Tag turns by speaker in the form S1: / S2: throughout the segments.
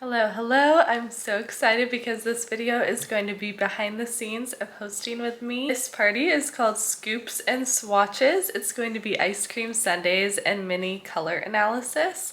S1: Hello, I'm so excited because this video is going to be behind the scenes of hosting with me. This party is called Scoops and Swatches. It's going to be ice cream sundaes and mini color analysis.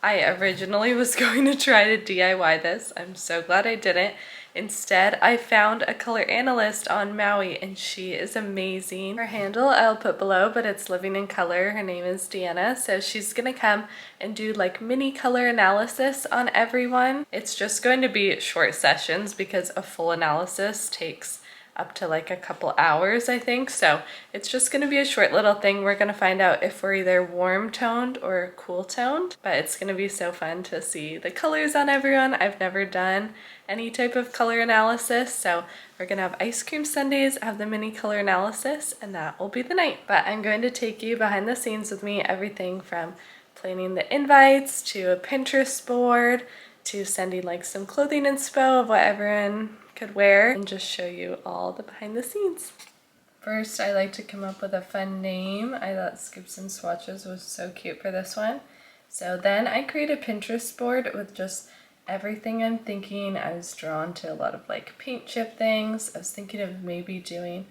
S1: I originally was going to try to DIY this. I'm so glad I didn't. Instead, I found a color analyst on Maui and she is amazing. Her handle I'll put below, but it's Living in Color. Her name is Deanna. So she's gonna come and do like mini color analysis on everyone. It's just going to be short sessions because a full analysis takes up to like a couple hours, I think. So it's just going to be a short little thing. We're going to find out if we're either warm toned or cool toned, but it's going to be so fun to see the colors on everyone. I've never done any type of color analysis, so we're going to have ice cream sundaes, have the mini color analysis, and that will be the night. But I'm going to take you behind the scenes with me, everything from planning the invites to a Pinterest board to sending like some clothing inspo of what everyone could wear, and just show you all the behind the scenes. First, I like to come up with a fun name. I thought Scoops and Swatches was so cute for this one. So then I create a Pinterest board with just everything I'm thinking. I was drawn to a lot of like paint chip things. I was thinking of maybe doing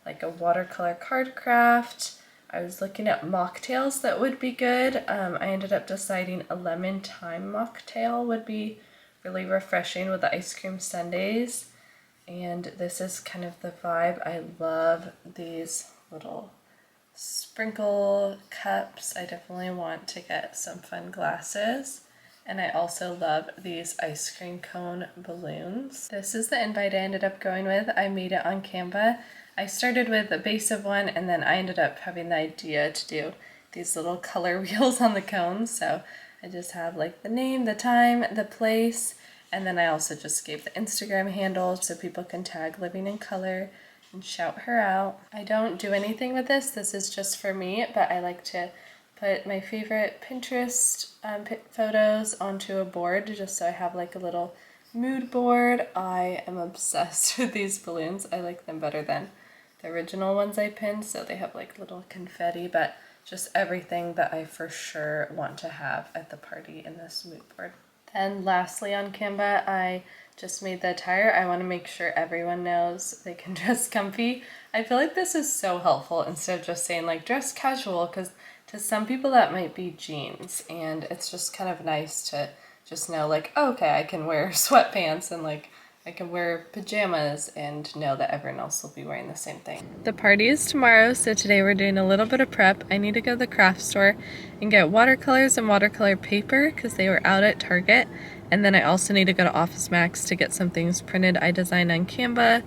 S1: like a watercolor card craft. I was looking at mocktails that would be good. I ended up deciding a lemon thyme mocktail would be really refreshing with the ice cream sundaes. And this is kind of the vibe. I love these little sprinkle cups. I definitely want to get some fun glasses. And I also love these ice cream cone balloons. This is the invite I ended up going with. I made it on Canva. I started with a base of one, and then I ended up having the idea to do these little color wheels on the cones. So I just have like the name, the time, the place, and then I also just gave the Instagram handle so people can tag Living in Color and shout her out. I don't do anything with this. This is just for me, but I like to put my favorite Pinterest photos onto a board just so I have like a little mood board. I am obsessed with these balloons. I like them better than the original ones I pinned, so they have like little confetti, but just everything that I for sure want to have at the party in this mood board. Then lastly on Canva, I just made the attire. I want to make sure everyone knows they can dress comfy. I feel like this is so helpful instead of just saying like dress casual, because to some people that might be jeans, and it's just kind of nice to just know like, oh, okay, I can wear sweatpants and like I can wear pajamas and know that everyone else will be wearing the same thing. The party is tomorrow, so today we're doing a little bit of prep. I need to go to the craft store and get watercolors and watercolor paper because they were out at Target. And then I also need to go to Office Max to get some things printed I designed on Canva.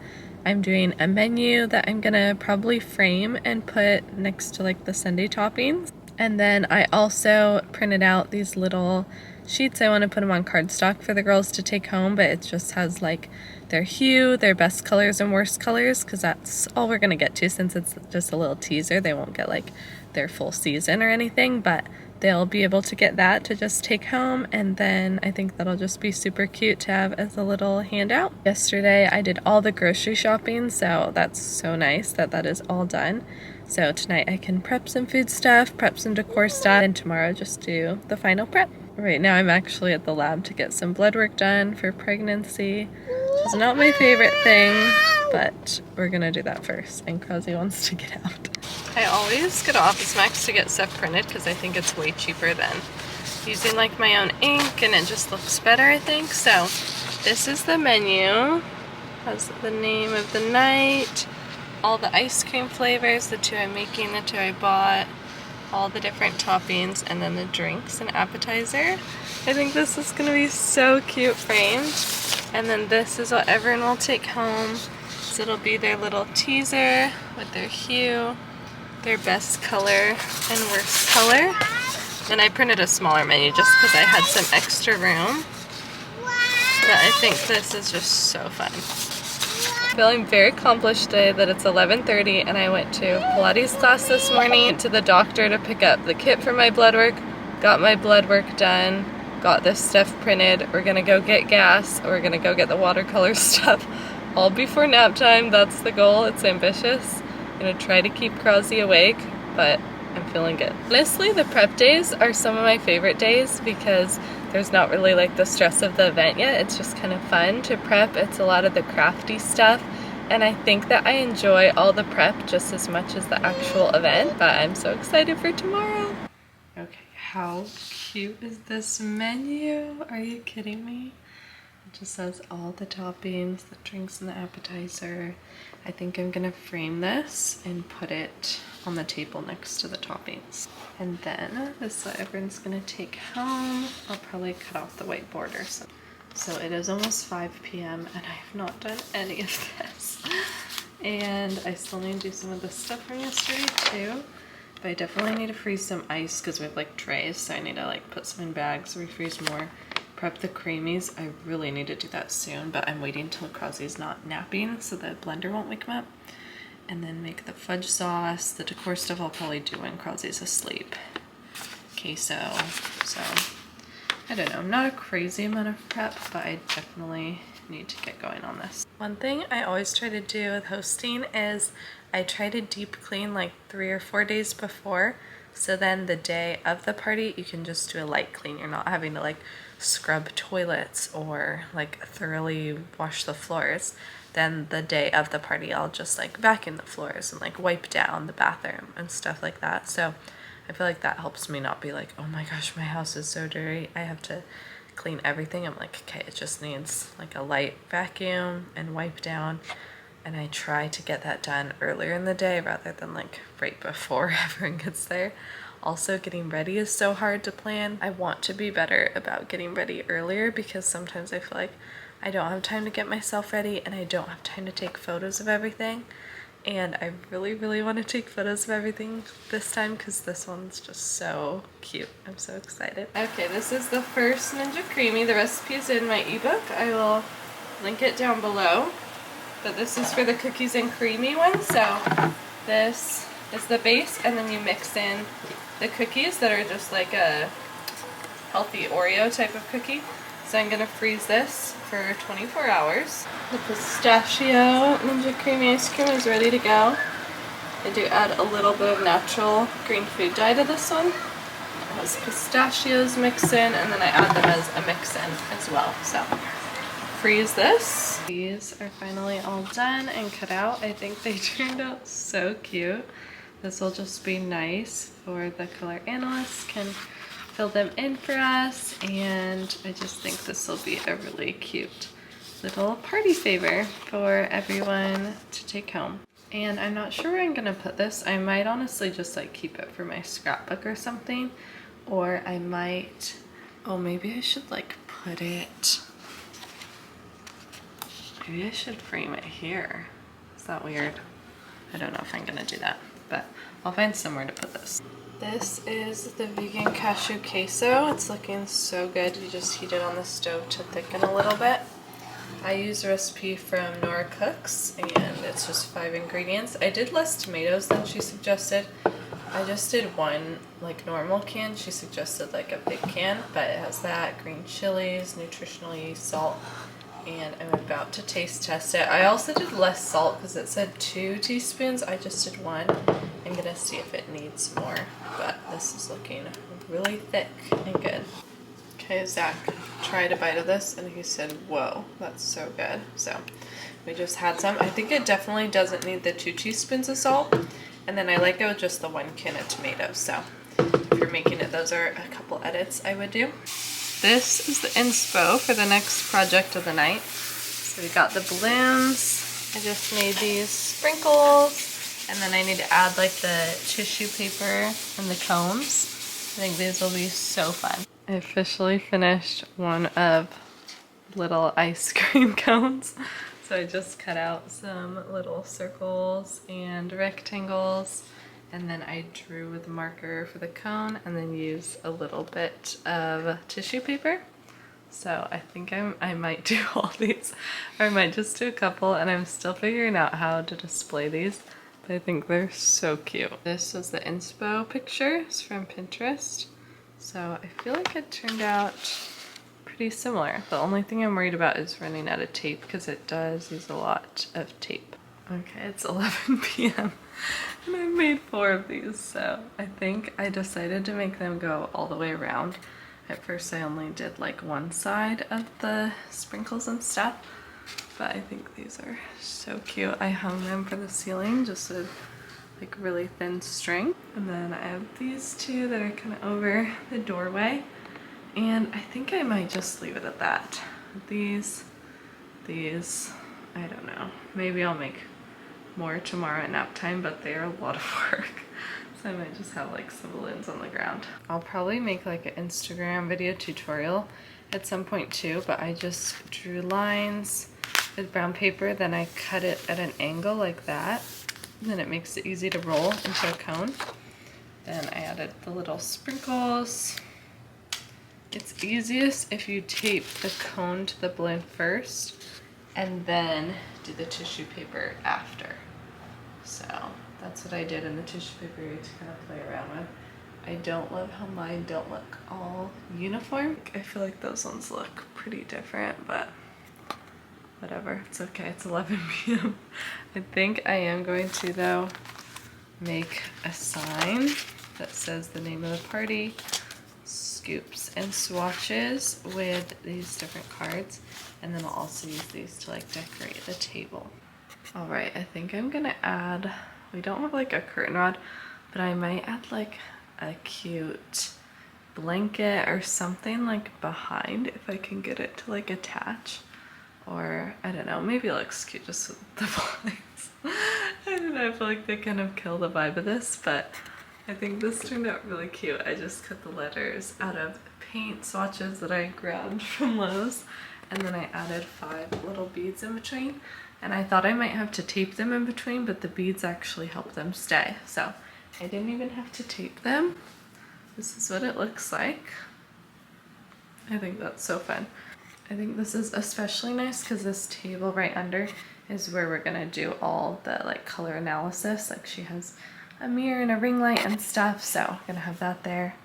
S1: I'm doing a menu that I'm gonna probably frame and put next to like the sundae toppings. And then I also printed out these little sheets. I want to put them on cardstock for the girls to take home, but it just has like their hue, their best colors and worst colors, because that's all we're gonna get to since it's just a little teaser. They won't get like their full season or anything, but they'll be able to get that to just take home, and then I think that'll just be super cute to have as a little handout. Yesterday I did all the grocery shopping, so that's so nice that that is all done. So tonight I can prep some food stuff, prep some decor stuff, and tomorrow just do the final prep. Right now I'm actually at the lab to get some blood work done for pregnancy, which is not my favorite thing, but we're gonna do that first, and Krause wants to get out. I always go to Office Max to get stuff printed because I think it's way cheaper than using like my own ink, and it just looks better, I think. So this is the menu, has the name of the night, all the ice cream flavors, the two I'm making, the two I bought, all the different toppings, and then the drinks and appetizer. I think this is gonna be so cute framed. And then this is what everyone will take home. So it'll be their little teaser with their hue, their best color and worst color. And I printed a smaller menu just because I had some extra room. But I think this is just so fun. Feeling very accomplished today that it's 11:30 and I went to Pilates class this morning, went to the doctor to pick up the kit for my blood work, got my blood work done, got this stuff printed. We're gonna go get gas, or we're gonna go get the watercolor stuff all before nap time. That's the goal. It's ambitious. I'm gonna try to keep Krause awake, but I'm feeling good. Honestly, the prep days are some of my favorite days because there's not really like the stress of the event yet. It's just kind of fun to prep. It's a lot of the crafty stuff. And I think that I enjoy all the prep just as much as the actual event, but I'm so excited for tomorrow. Okay, how cute is this menu? Are you kidding me? It just says all the toppings, the drinks and the appetizer. I think I'm gonna frame this and put it on the table next to the toppings. And then this is what everyone's gonna take home. I'll probably cut off the whiteboard or something. So it is almost 5 p.m. and I have not done any of this. And I still need to do some of the stuff from yesterday too. But I definitely need to freeze some ice because we have like trays, so I need to like put some in bags, refreeze more, prep the creamies. I really need to do that soon, but I'm waiting till Crosby's not napping so the blender won't wake him up. And then make the fudge sauce. The decor stuff I'll probably do when Crosby's asleep. Queso, so I don't know, I'm not a crazy amount of prep, but I definitely need to get going on this. One thing I always try to do with hosting is I try to deep clean like 3 or 4 days before, so then the day of the party you can just do a light clean. You're not having to like scrub toilets or like thoroughly wash the floors. Then the day of the party I'll just like vacuum the floors and like wipe down the bathroom and stuff like that. So I feel like that helps me not be like, oh my gosh, my house is so dirty, I have to clean everything. I'm like, okay, it just needs like a light vacuum and wipe down. And I try to get that done earlier in the day rather than like right before everyone gets there. Also, getting ready is so hard to plan. I want to be better about getting ready earlier because sometimes I feel like I don't have time to get myself ready and I don't have time to take photos of everything. And I really, really want to take photos of everything this time because this one's just so cute. I'm so excited. Okay, this is the first Ninja Creamy. The recipe is in my ebook. I will link it down below. But this is for the cookies and creamy one. So this is the base, and then you mix in the cookies that are just like a healthy Oreo type of cookie. So I'm gonna freeze this for 24 hours. The pistachio Ninja Creamy ice cream is ready to go. I do add a little bit of natural green food dye to this one. It has pistachios mixed in, and then I add them as a mix-in as well. So freeze this. These are finally all done and cut out. I think they turned out so cute. This will just be nice for the color analysts can fill them in for us, and I just think this will be a really cute little party favor for everyone to take home. And I'm not sure where I'm gonna put this. I might honestly just like keep it for my scrapbook or something, or I might, oh, maybe I should like put it, maybe I should frame it here. Is that weird? I don't know if I'm gonna do that, but I'll find somewhere to put this. This is the vegan cashew queso. It's looking so good. You just heat it on the stove to thicken a little bit. I use a recipe from Nora Cooks, and it's just 5 ingredients. I did less tomatoes than she suggested. I just did one like normal can. She suggested like a big can, but it has that, green chilies, nutritional yeast, salt, and I'm about to taste test it. I also did less salt because it said 2 teaspoons. I just did 1. I'm gonna see if it needs more, but this is looking really thick and good. Okay, Zach tried a bite of this and he said, whoa, that's so good. So we just had some. I think it definitely doesn't need the 2 teaspoons of salt. And then I like it with just the 1 can of tomatoes. So if you're making it, those are a couple edits I would do. This is the inspo for the next project of the night. So we got the balloons. I just made these sprinkles. And then I need to add like the tissue paper and the cones. I think these will be so fun. I officially finished one of little ice cream cones. So I just cut out some little circles and rectangles, and then I drew with a marker for the cone and then used a little bit of tissue paper. So I think I might do all these, or I might just do a couple, and I'm still figuring out how to display these, but I think they're so cute. This was the inspo pictures from Pinterest. So I feel like it turned out pretty similar. The only thing I'm worried about is running out of tape because it does use a lot of tape. Okay, it's 11 p.m. and I've made 4 of these, so I think I decided to make them go all the way around. At first I only did like one side of the sprinkles and stuff, but I think these are so cute. I hung them from the ceiling just with like really thin string. And then I have these two that are kind of over the doorway. And I think I might just leave it at that. These, I don't know. Maybe I'll make more tomorrow at nap time, but they are a lot of work. So I might just have like some balloons on the ground. I'll probably make like an Instagram video tutorial at some point too, but I just drew lines with brown paper, then I cut it at an angle like that. Then it makes it easy to roll into a cone. Then I added the little sprinkles. It's easiest if you tape the cone to the balloon first and then do the tissue paper after. So that's what I did in the tissue paper to kind of play around with. I don't love how mine don't look all uniform. I feel like those ones look pretty different, but whatever, it's okay, it's 11 p.m. I think I am going to, though, make a sign that says the name of the party, Scoops and Swatches, with these different cards, and then I'll also use these to like decorate the table. All right, I think I'm gonna add, we don't have like a curtain rod, but I might add like a cute blanket or something like behind if I can get it to like attach. Or, I don't know, maybe it looks cute just with the blinds. I don't know, I feel like they kind of kill the vibe of this, but I think this turned out really cute. I just cut the letters out of paint swatches that I grabbed from Lowe's, and then I added 5 little beads in between. And I thought I might have to tape them in between, but the beads actually help them stay. So I didn't even have to tape them. This is what it looks like. I think that's so fun. I think this is especially nice because this table right under is where we're gonna do all the like color analysis. Like she has a mirror and a ring light and stuff, so I'm gonna have that there.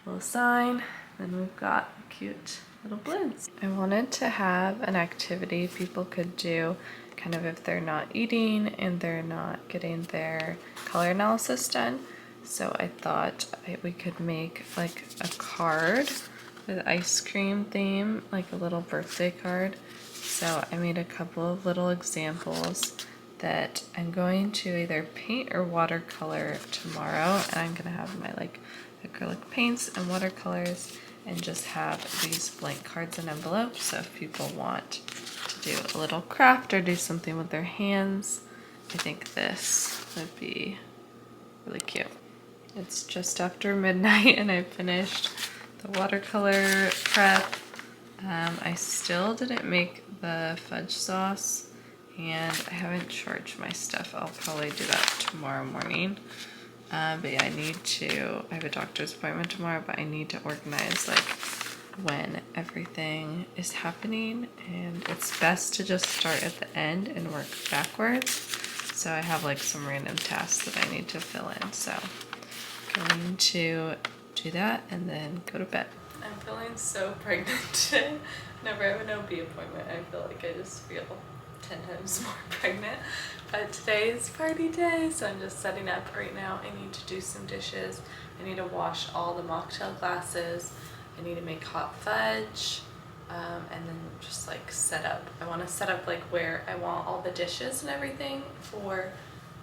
S1: Little sign. Then we've got cute little balloons. I wanted to have an activity people could do kind of if they're not eating and they're not getting their color analysis done. So I thought we could make like a card with ice cream theme, like a little birthday card. So I made a couple of little examples that I'm going to either paint or watercolor tomorrow, and I'm gonna have my like acrylic paints and watercolors and just have these blank cards and envelopes. So if people want to do a little craft or do something with their hands, I think this would be really cute. It's just after midnight and I finished the watercolor prep. I still didn't make the fudge sauce and I haven't charged my stuff. I'll probably do that tomorrow morning. But yeah, I have a doctor's appointment tomorrow, but I need to organize like when everything is happening, and it's best to just start at the end and work backwards. So I have like some random tasks that I need to fill in. So I'm going to do that and then go to bed. I'm feeling so pregnant today. Whenever I have an OB appointment, I feel like I just feel 10 times more pregnant. But today is party day, so I'm just setting up right now. I need to do some dishes. I need to wash all the mocktail glasses. I need to make hot fudge, and then just like set up. I want to set up like where I want all the dishes and everything for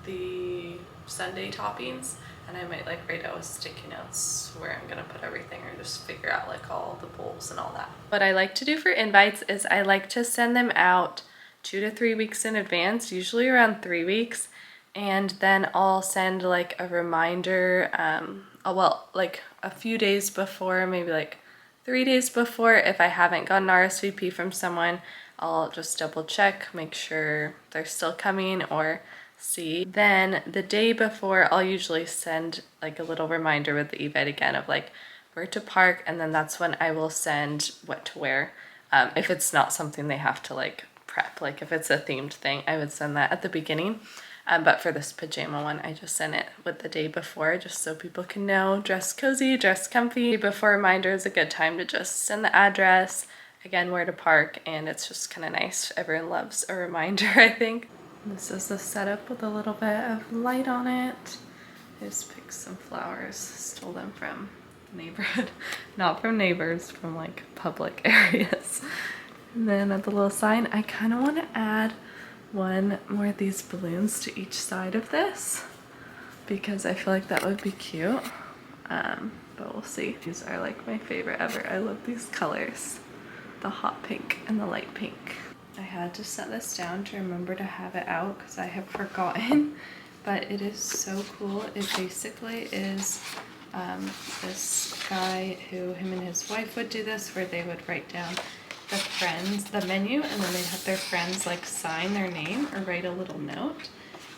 S1: the sundae toppings. And I might like write out with sticky notes where I'm gonna put everything, or just figure out like all the bowls and all that. What I like to do for invites is I like to send them out 2 to 3 weeks in advance, usually around 3 weeks. And then I'll send like a reminder, well, like a few days before, maybe like 3 days before. If I haven't gotten RSVP from someone, I'll just double check, make sure they're still coming, or see. Then the day before, I'll usually send like a little reminder with the event again of like where to park, and then that's when I will send what to wear. If it's not something they have to like prep, like if it's a themed thing, I would send that at the beginning. But for this pajama one, I just sent it with the day before, just so people can know, dress cozy, dress comfy. Day before reminder is a good time to just send the address, again, where to park, and it's just kind of nice. Everyone loves a reminder, I think. This is the setup with a little bit of light on it. I just picked some flowers, stole them from neighborhood, not from neighbors, from like public areas. And then at the little sign, I kind of want to add one more of these balloons to each side of this because I feel like that would be cute. But we'll see. These are like my favorite ever. I love these colors, the hot pink and the light pink. I had to set this down to remember to have it out because I have forgotten, but it is so cool. It basically is this guy who, him and his wife would do this, where they would write down the menu, and then they'd have their friends like sign their name or write a little note.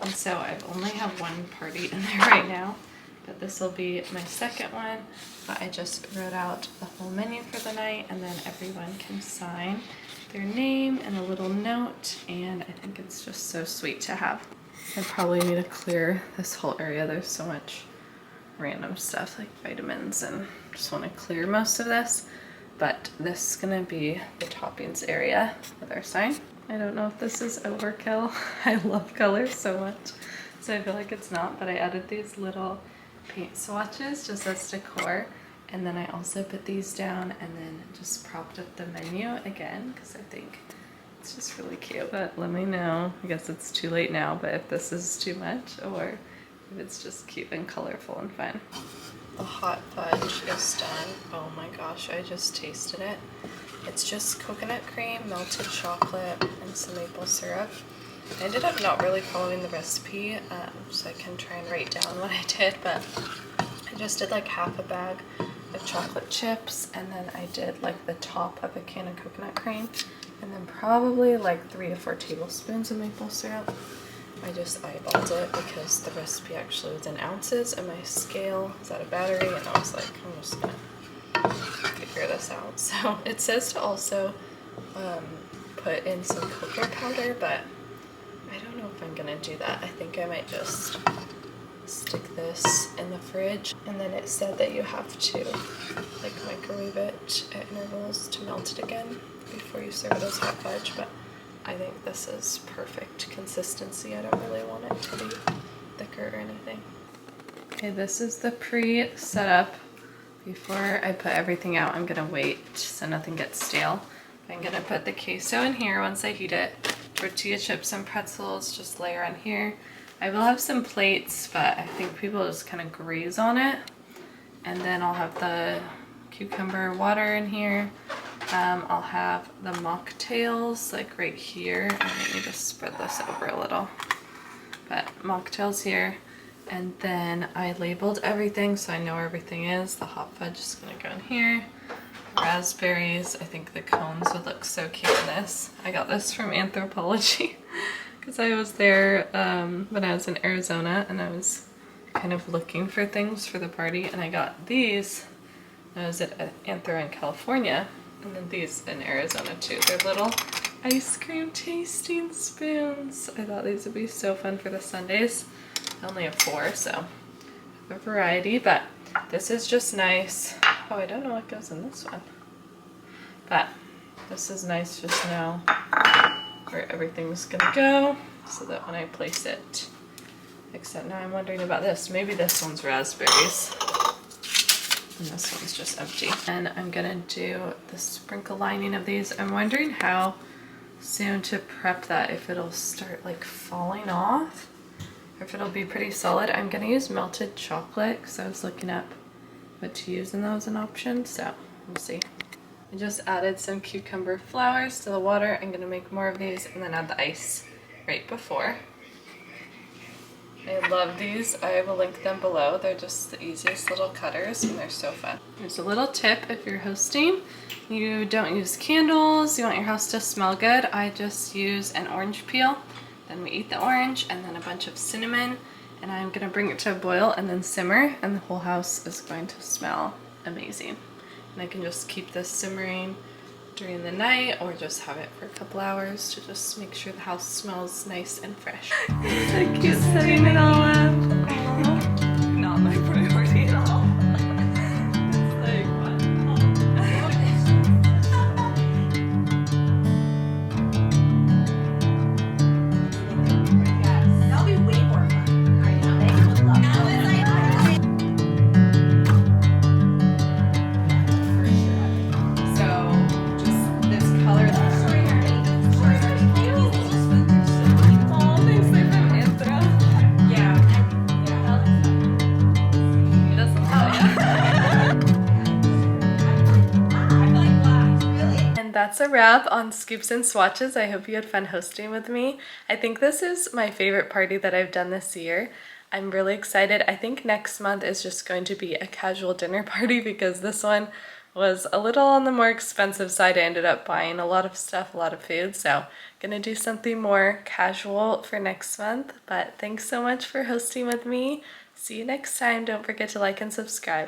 S1: And so I've only have one party in there right now, but this will be my second one. But I just wrote out the whole menu for the night, and then everyone can sign their name and a little note, and I think it's just so sweet to have. I probably need to clear this whole area. There's so much random stuff like vitamins, and just want to clear most of this. But this is gonna be the toppings area with our sign. I don't know if this is overkill. I love colors so much, so I feel like it's not, but I added these little paint swatches just as decor. And then I also put these down and then just propped up the menu again because I think it's just really cute. But let me know, I guess it's too late now, but if this is too much or if it's just cute and colorful and fun. The hot fudge is done. Oh my gosh, I just tasted it. It's just coconut cream, melted chocolate, and some maple syrup. I ended up not really following the recipe, so I can try and write down what I did, but I just did like half a bag of chocolate chips, and then I did like the top of a can of coconut cream, and then probably like 3 to 4 tablespoons of maple syrup. I just eyeballed it because the recipe actually was in ounces and my scale is out of battery, and I was like, I'm just gonna figure this out. So it says to also put in some cocoa powder, but I don't know if I'm gonna do that. I think I might just stick this in the fridge, and then it said that you have to like microwave it at intervals to melt it again before you serve it as hot fudge, but I think this is perfect consistency. I don't really want it to be thicker or anything. Okay, this is the pre-setup. Before I put everything out, I'm gonna wait so nothing gets stale. I'm gonna put the queso in here once I heat it. Tortilla chips and pretzels just layer on here. I will have some plates, but I think people just kind of graze on it. And then I'll have the cucumber water in here. I'll have the mocktails like right here. I might need to spread this over a little. But mocktails here. And then I labeled everything so I know where everything is. The hot fudge is gonna go in here. Raspberries, I think the cones would look so cute in this. I got this from Anthropology because I was there when I was in Arizona, and I was kind of looking for things for the party, and I got these. I was at Anthro in California, and then these in Arizona too. They're little ice cream tasting spoons. I thought these would be so fun for the sundaes. I only have 4, so a variety, but this is just nice. Oh, I don't know what goes in this one, but this is nice just to know where everything's gonna go so that when I place it, except now I'm wondering about this. Maybe this one's raspberries and this one's just empty. And I'm gonna do the sprinkle lining of these. I'm wondering how soon to prep that, if it'll start like falling off or if it'll be pretty solid. I'm gonna use melted chocolate because I was looking up what to use and that was an option, so we'll see. I just added some cucumber flowers to the water. I'm gonna make more of these and then add the ice right before. I love these. I will link them below. They're just the easiest little cutters and they're so fun. Here's a little tip if you're hosting. You don't use candles, you want your house to smell good. I just use an orange peel. Then we eat the orange and then a bunch of cinnamon, and I'm gonna bring it to a boil and then simmer, and the whole house is going to smell amazing. And I can just keep this simmering during the night or just have it for a couple hours to just make sure the house smells nice and fresh. It's so cute setting it all up. Aww. Not my priority at all. It's like
S2: That'll be way more fun. I know. They would love that.
S1: that's a wrap on Scoops and Swatches. I hope you had fun hosting with me. I think this is my favorite party that I've done this year. I'm really excited. I think next month is just going to be a casual dinner party because this one was a little on the more expensive side. I ended up buying a lot of stuff, a lot of food, so gonna do something more casual for next month. But thanks so much for hosting with me. See you next time. Don't forget to like and subscribe.